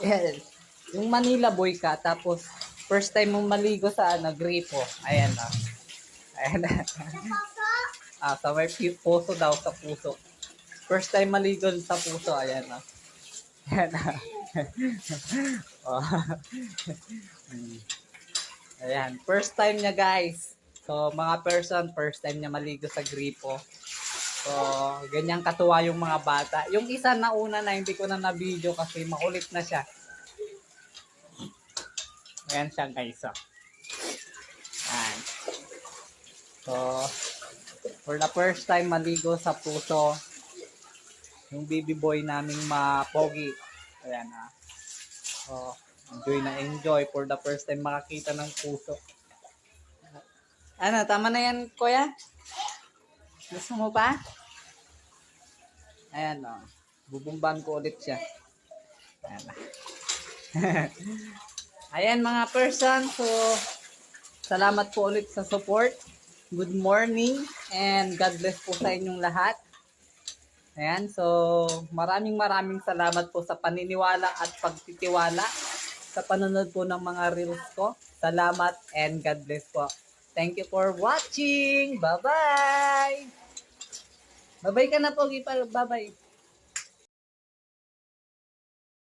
Ayan. Yung Manila boy ka, tapos first time mong maligo sa gripo. Ayan na. Ayan na. Sa may puso daw, sa puso. First time maligo sa puso, ayan na. Ayan na. Oh. Ayan, first time niya guys. So, mga person, first time niya maligo sa gripo. So, ganyan katuwa yung mga bata. Yung isa na una na, hindi ko na na-video kasi makulit na siya. Ayan siya guys. Ayan. So, for the first time maligo sa puso, yung baby boy naming mapogi. Ayan ha. So, enjoy for the first time makakita ng puso. Ano, tama na yan, kuya? Gusto mo pa? Ayan o. Bubumban ko ulit siya. Ayan. Ayan mga person. So, salamat po ulit sa support. Good morning and God bless po sa inyong lahat. Ayan, so maraming salamat po sa paniniwala at pagtitiwala sa panonood po ng mga reels ko. Salamat and God bless po. Thank you for watching. Bye-bye! Bye-bye ka na po, Gipal. Bye-bye.